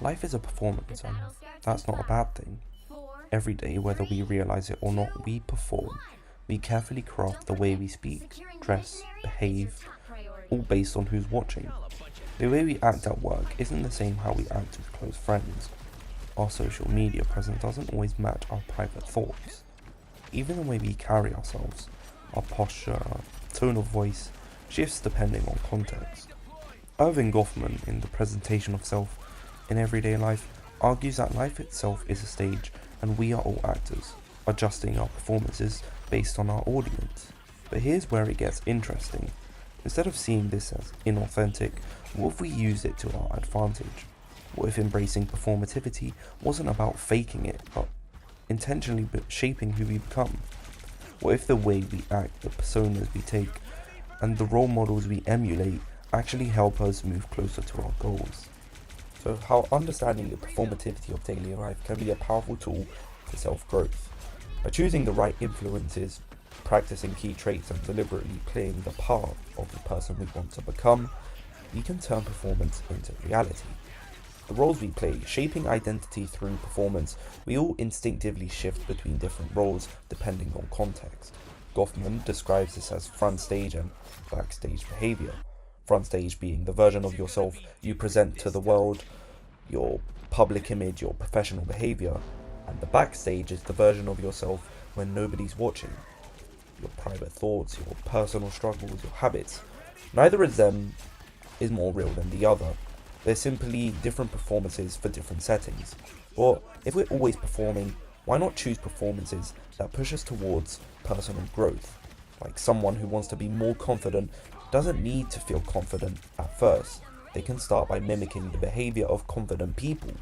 Life is a performance, and that's not a bad thing. Every day, whether we realize it or not, we perform. We carefully craft the way we speak, dress, behave, all based on who's watching. The way we act at work isn't the same how we act with close friends. Our social media presence doesn't always match our private thoughts. Even the way we carry ourselves, our posture, our tone of voice, shifts depending on context. Erving Goffman, in The Presentation of Self in Everyday Life, argues that life itself is a stage and we are all actors, adjusting our performances based on our audience. But here's where it gets interesting. Instead of seeing this as inauthentic, what if we use it to our advantage? What if embracing performativity wasn't about faking it, but intentionally shaping who we become? What if the way we act, the personas we take, and the role models we emulate actually help us move closer to our goals? So how understanding the performativity of daily life can be a powerful tool for self-growth. By choosing the right influences, practicing key traits, and deliberately playing the part of the person we want to become, we can turn performance into reality. The roles we play, shaping identity through performance, we all instinctively shift between different roles depending on context. Goffman describes this as front stage and backstage behavior. Front stage being the version of yourself you present to the world, your public image, your professional behavior, and the backstage is the version of yourself when nobody's watching. Your private thoughts, your personal struggles, your habits. Neither of them is more real than the other. They're simply different performances for different settings. Or if we're always performing, why not choose performances that push us towards personal growth? Like someone who wants to be more confident doesn't need to feel confident at first. They can start by mimicking the behavior of confident people,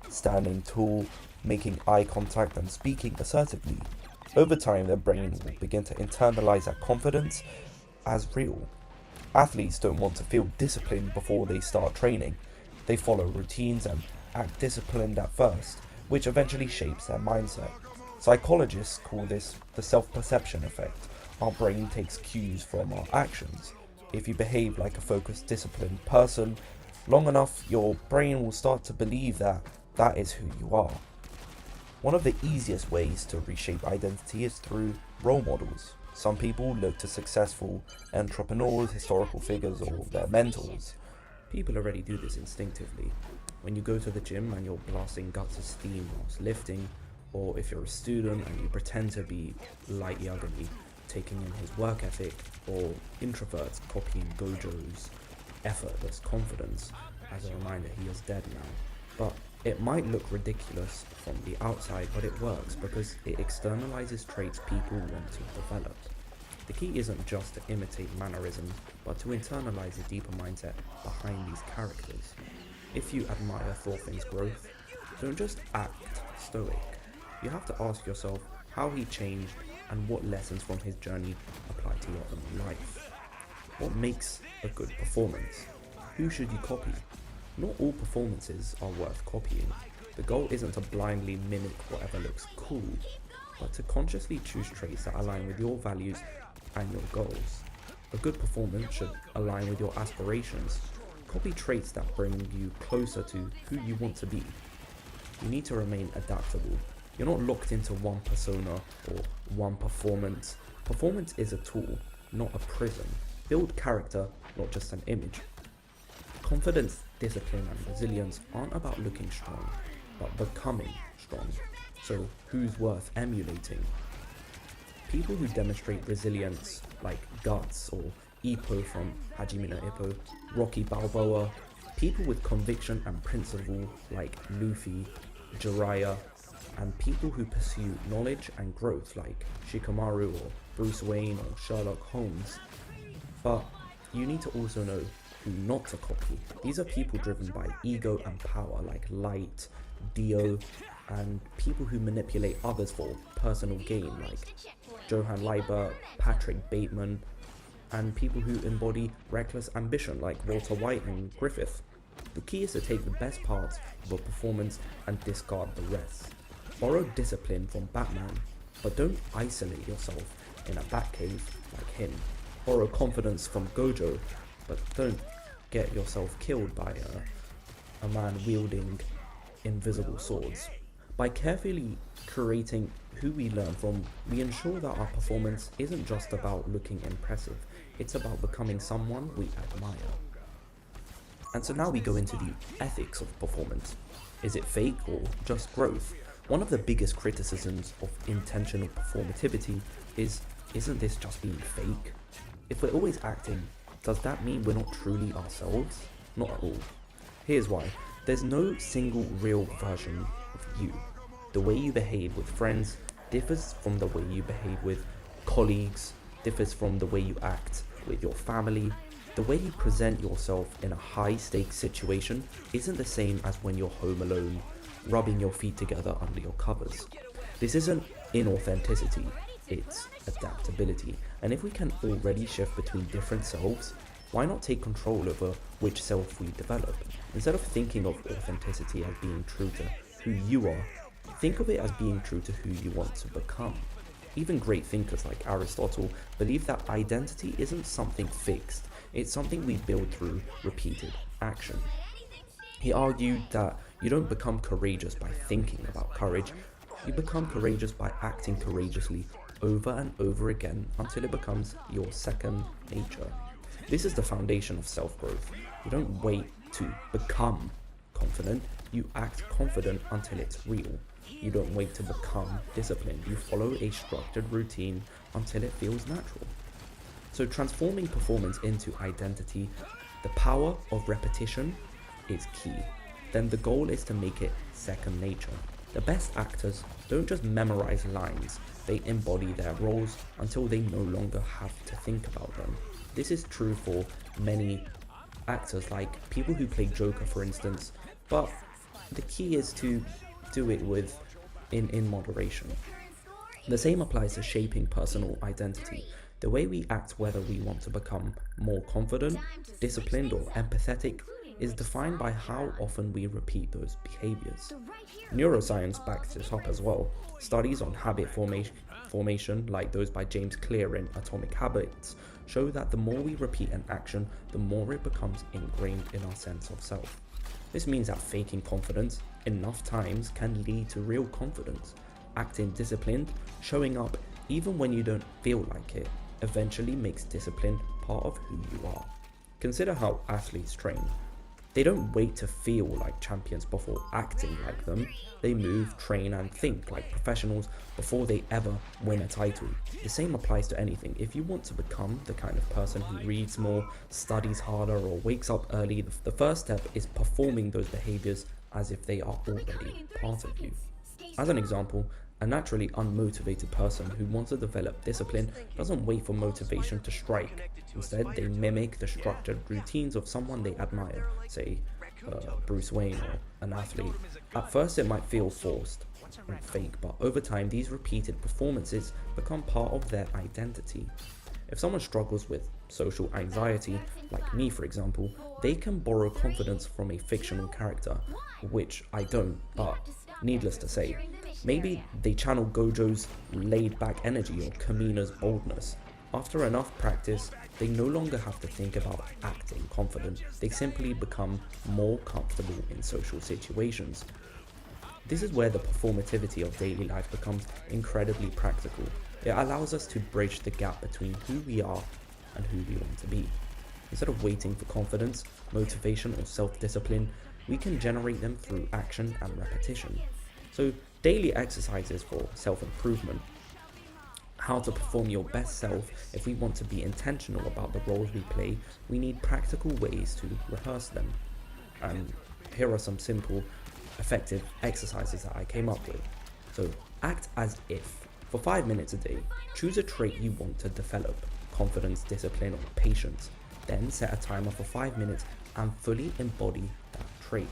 standing tall, making eye contact and speaking assertively. Over time, their brain will begin to internalize that confidence as real. Athletes don't want to feel disciplined before they start training. They follow routines and act disciplined at first, which eventually shapes their mindset. Psychologists call this the self-perception effect. Our brain takes cues from our actions. If you behave like a focused, disciplined person long enough, your brain will start to believe that that is who you are. One of the easiest ways to reshape identity is through role models. Some people look to successful entrepreneurs, historical figures, or their mentors. People already do this instinctively. When you go to the gym and you're blasting guts of steam whilst lifting, or if you're a student and you pretend to be Light Yagami, taking in his work ethic, or introverts copying Gojo's effortless confidence. As a reminder, he is dead now. But it might look ridiculous from the outside, but it works because it externalizes traits people want to develop. The key isn't just to imitate mannerisms, but to internalize the deeper mindset behind these characters. If you admire Thorfinn's growth, don't just act stoic. You have to ask yourself how he changed and what lessons from his journey apply to your own life. What makes a good performance? Who should you copy? Not all performances are worth copying. The goal isn't to blindly mimic whatever looks cool, but to consciously choose traits that align with your values and your goals. A good performance should align with your aspirations. Copy traits that bring you closer to who you want to be. You need to remain adaptable. You're not locked into one persona or one performance. Performance is a tool, not a prison. Build character, not just an image. Confidence, discipline, and resilience aren't about looking strong, but becoming strong. So, who's worth emulating? People who demonstrate resilience, like Guts or Ippo from Hajime no Ippo, Rocky Balboa. People with conviction and principle, like Luffy, Jiraiya, and people who pursue knowledge and growth, like Shikamaru or Bruce Wayne or Sherlock Holmes. But you need to also know who not to copy. These are people driven by ego and power, like Light, Dio, and people who manipulate others for personal gain, like Johann Leiber, Patrick Bateman, and people who embody reckless ambition, like Walter White and Griffith. The key is to take the best parts of a performance and discard the rest. Borrow discipline from Batman, but don't isolate yourself in a Batcave like him. Borrow confidence from Gojo, but don't get yourself killed by a man wielding invisible swords. By carefully curating who we learn from, we ensure that our performance isn't just about looking impressive, it's about becoming someone we admire. And so now we go into the ethics of performance. Is it fake or just growth? One of the biggest criticisms of intentional performativity is, isn't this just being fake? If we're always acting, does that mean we're not truly ourselves? Not at all. Here's why. There's no single real version of you. The way you behave with friends differs from the way you behave with colleagues, differs from the way you act with your family. The way you present yourself in a high-stakes situation isn't the same as when you're home alone, rubbing your feet together under your covers. This isn't inauthenticity, it's adaptability. And if we can already shift between different selves, why not take control over which self we develop? Instead of thinking of authenticity as being true to who you are, think of it as being true to who you want to become. Even great thinkers like Aristotle believe that identity isn't something fixed, it's something we build through repeated action. He argued that you don't become courageous by thinking about courage, you become courageous by acting courageously over and over again until it becomes your second nature. This is the foundation of self-growth. You don't wait to become confident, you act confident until it's real. You don't wait to become disciplined, you follow a structured routine until it feels natural. So transforming performance into identity, the power of repetition is key. Then the goal is to make it second nature. The best actors don't just memorize lines, they embody their roles until they no longer have to think about them. This is true for many actors, like people who play Joker for instance, but the key is to do it in moderation. The same applies to shaping personal identity. The way we act, whether we want to become more confident, disciplined, or empathetic, is defined by how often we repeat those behaviors. Neuroscience backs this up as well. Studies on habit formation, like those by James Clear in Atomic Habits, show that the more we repeat an action, the more it becomes ingrained in our sense of self. This means that faking confidence enough times can lead to real confidence. Acting disciplined, showing up even when you don't feel like it, eventually makes discipline part of who you are. Consider how athletes train. They don't wait to feel like champions before acting like them. They move, train, and think like professionals before they ever win a title. The same applies to anything. If you want to become the kind of person who reads more, studies harder, or wakes up early, the first step is performing those behaviors as if they are already part of you. As an example, a naturally unmotivated person who wants to develop discipline doesn't wait for motivation to strike. Instead, they mimic the structured routines of someone they admire, say Bruce Wayne or an athlete. At first it might feel forced and fake, but over time these repeated performances become part of their identity. If someone struggles with social anxiety, like me for example, they can borrow confidence from a fictional character, which I don't, but needless to say, maybe they channel Gojo's laid-back energy or Kamina's boldness. After enough practice, they no longer have to think about acting confident, they simply become more comfortable in social situations. This is where the performativity of daily life becomes incredibly practical. It allows us to bridge the gap between who we are and who we want to be. Instead of waiting for confidence, motivation, or self-discipline, we can generate them through action and repetition. So, daily exercises for self-improvement. How to perform your best self. If we want to be intentional about the roles we play, we need practical ways to rehearse them. And here are some simple, effective exercises that I came up with. So, act as if. For 5 minutes a day, choose a trait you want to develop: confidence, discipline, or patience. Then set a timer for 5 minutes and fully embody that trait.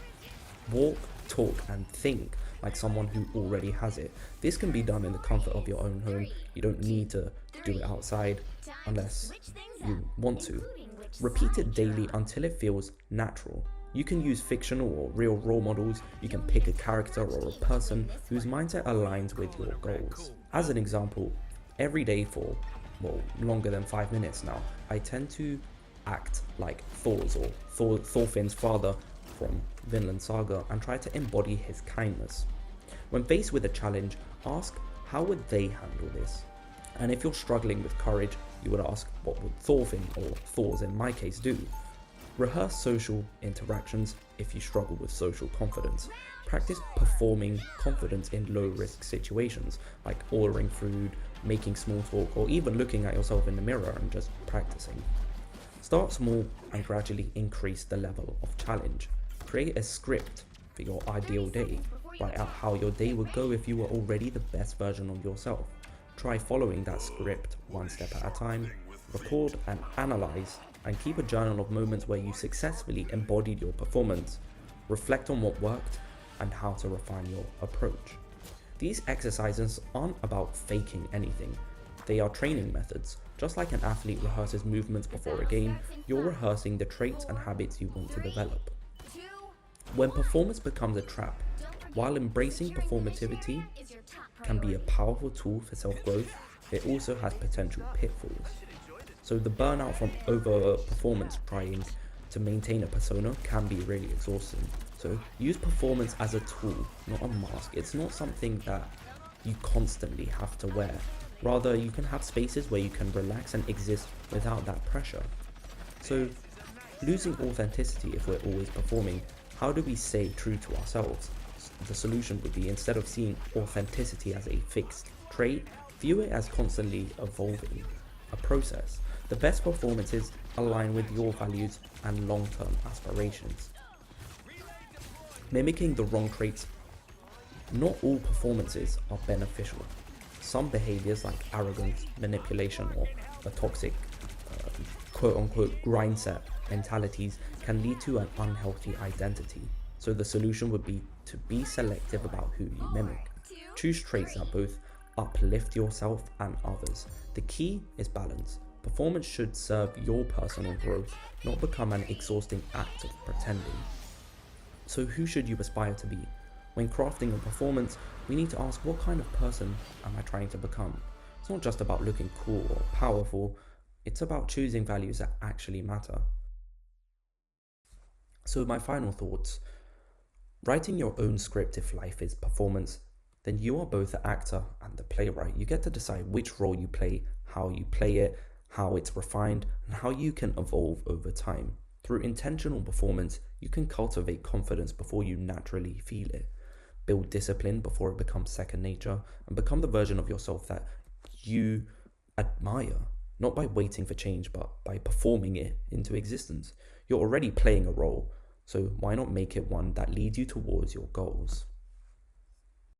Walk, talk, and think like someone who already has it. This can be done in the comfort of your own home. You don't need to do it outside unless you want to. Repeat it daily until it feels natural. You can use fictional or real role models. You can pick a character or a person whose mindset aligns with your goals. As an example, every day for, longer than 5 minutes now, I tend to act like Thor's or Thorfinn's father from Vinland Saga and try to embody his kindness. When faced with a challenge, ask how would they handle this? And if you're struggling with courage, you would ask what would Thorfinn, or Thors in my case, do? Rehearse social interactions if you struggle with social confidence. Practice performing confidence in low-risk situations, like ordering food, making small talk, or even looking at yourself in the mirror and just practicing. Start small and gradually increase the level of challenge. Create a script for your ideal day. Write out how your day would go if you were already the best version of yourself. Try following that script one step at a time. Record and analyze, and keep a journal of moments where you successfully embodied your performance. Reflect on what worked and how to refine your approach. These exercises aren't about faking anything. They are training methods. Just like an athlete rehearses movements before a game, you're rehearsing the traits and habits you want to develop. When performance becomes a trap, while embracing performativity can be a powerful tool for self-growth, it also has potential pitfalls. So the burnout from over-performance trying to maintain a persona can be really exhausting. So use performance as a tool, not a mask. It's not something that you constantly have to wear. Rather, you can have spaces where you can relax and exist without that pressure. So losing authenticity if we're always performing, how do we stay true to ourselves? The solution would be, instead of seeing authenticity as a fixed trait, view it as constantly evolving, a process. The best performances align with your values and long-term aspirations. Mimicking the wrong traits. Not all performances are beneficial. Some behaviors like arrogance, manipulation, or a toxic quote-unquote grind set mentalities can lead to an unhealthy identity. So the solution would be to be selective about who you mimic. Choose traits that both uplift yourself and others. The key is balance. Performance should serve your personal growth, not become an exhausting act of pretending. So who should you aspire to be? When crafting a performance, we need to ask, what kind of person am I trying to become? It's not just about looking cool or powerful, it's about choosing values that actually matter. So my final thoughts. Writing your own script if life is performance, then you are both the actor and the playwright. You get to decide which role you play, how you play it, how it's refined, and how you can evolve over time. Through intentional performance, you can cultivate confidence before you naturally feel it, build discipline before it becomes second nature, and become the version of yourself that you admire, not by waiting for change, but by performing it into existence. You're already playing a role, so why not make it one that leads you towards your goals?